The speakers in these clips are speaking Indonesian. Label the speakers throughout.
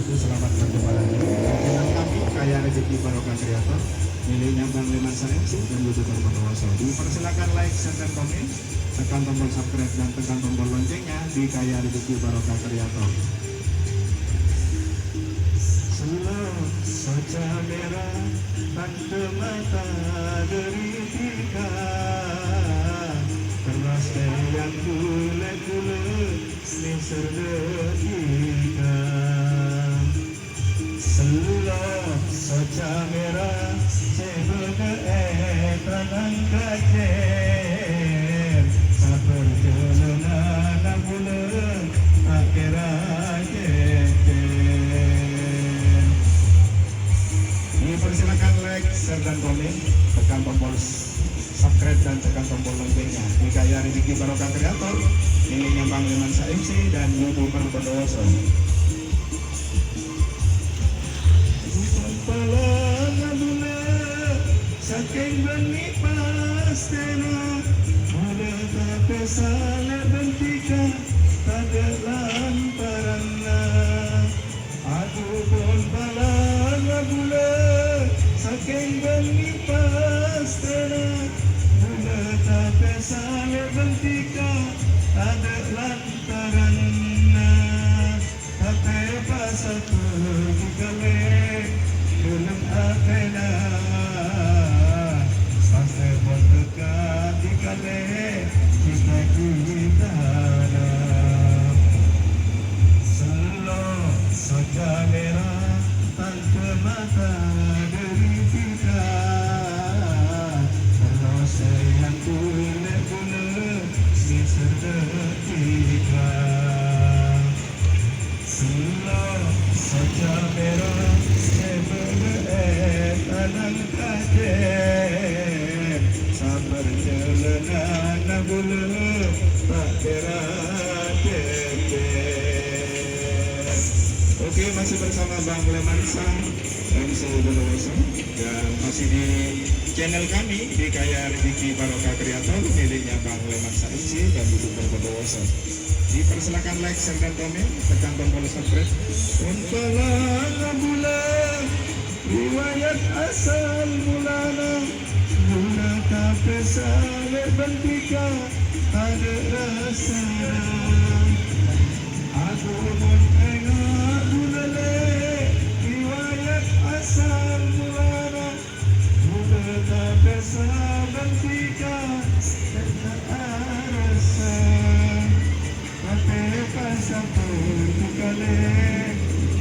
Speaker 1: wabarakatuh. Selamat berjumpa lagi di channel kami Kaya Rezeki Barokah Kreator miliknya Bang Leman Saensi dan YouTuber Bondowoso. Dipersilakan like, share, dan komen, tekan tombol subscribe dan tekan tombol loncengnya di Kaya Rezeki Barokah Kreator. Selalu saja merah tanda mata deritika, keras yang bulat-bulat nisar detika. Selalu saja merah sebagai tangan kacer, sabar jalanan bulan akhirat jejer. Dipersilakan like, share, dan komen, tekan tombol subscribe dan tekan tombol loncengnya di Kaya Rezeki Barokah Kreator miliknya Bang Leman Saensi dan YouTuber Bondowoso. Saking benih pastena, mula tak salah bentika, tada lantaranna. Aku pun palang gula, saking benih pastena, mula tak salah bentika, tada lantaranna. Tapi pasal pergi kale, belum akena. Oke, masih bersama Bang Leman Saensi Bondowoso dan masih di channel kami di Kaya Rezeki Barokah Kreator miliknya Bang Leman Saensi dan YouTuber Bondowoso. Dipersilakan like, share, dan komen, tekan tombol subscribe. Unpalang bulan riwayat asal mulana, mula kafe sale bentika ada rasa. Aku pun tengok bulale riwayat asal mulana, mula kafe sale bentika ada rasa. Tapi pasal pergi kale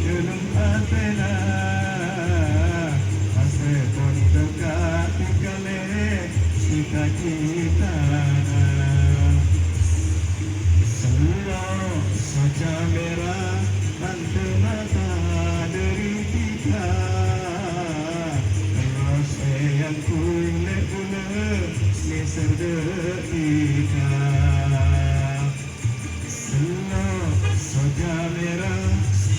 Speaker 1: dalam atena, pasal pun dekat kale cita-cita. Selalu saja merah tanda mata deritika, keras yang kulit-kulit nisar detika. Saja merah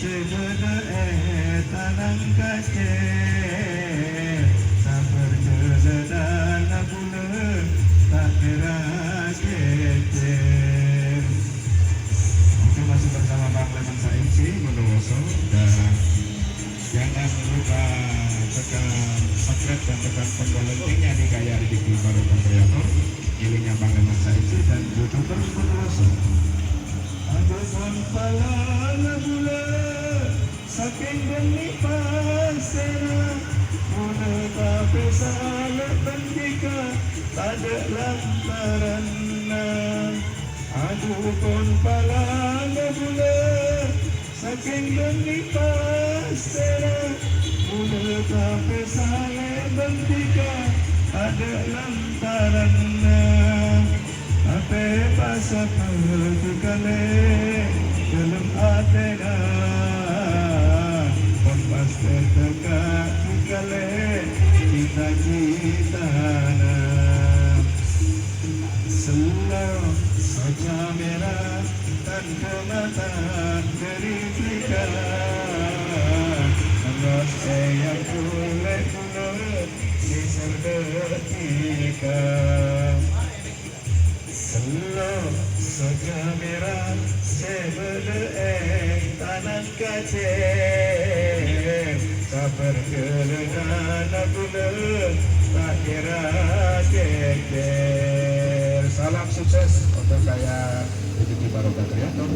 Speaker 1: sebagai tangan kacer, sabar jalanan bulan tak kira jejer. Oke, masih bersama Bang Leman Saensi Bondowoso dan jangan lupa tekan subscribe dan tekan tombol loncengnya di Kaya Rezeki Barokah Kreator miliknya Bang Leman Saensi dan YouTuber Bondowoso. Aku pun palang bulan, saking benih pastena, mula tapi salah bentika, tada lantaranna. Aku pun palang bulan, saking benih pastena, mula tapi salah bentika, tada lantaranna. Apa pasal pergi kale dalam atena, kompas terdekat kale cita-cita. Selalu saja merah tanda mata deritika, keras yang kulit-kulit nisar detika. Selalu saja merah sebelum tanah kacer, gelengan abdullah tak kira keker. Salam sukses untuk kayak Rezeki Barokah Kreator.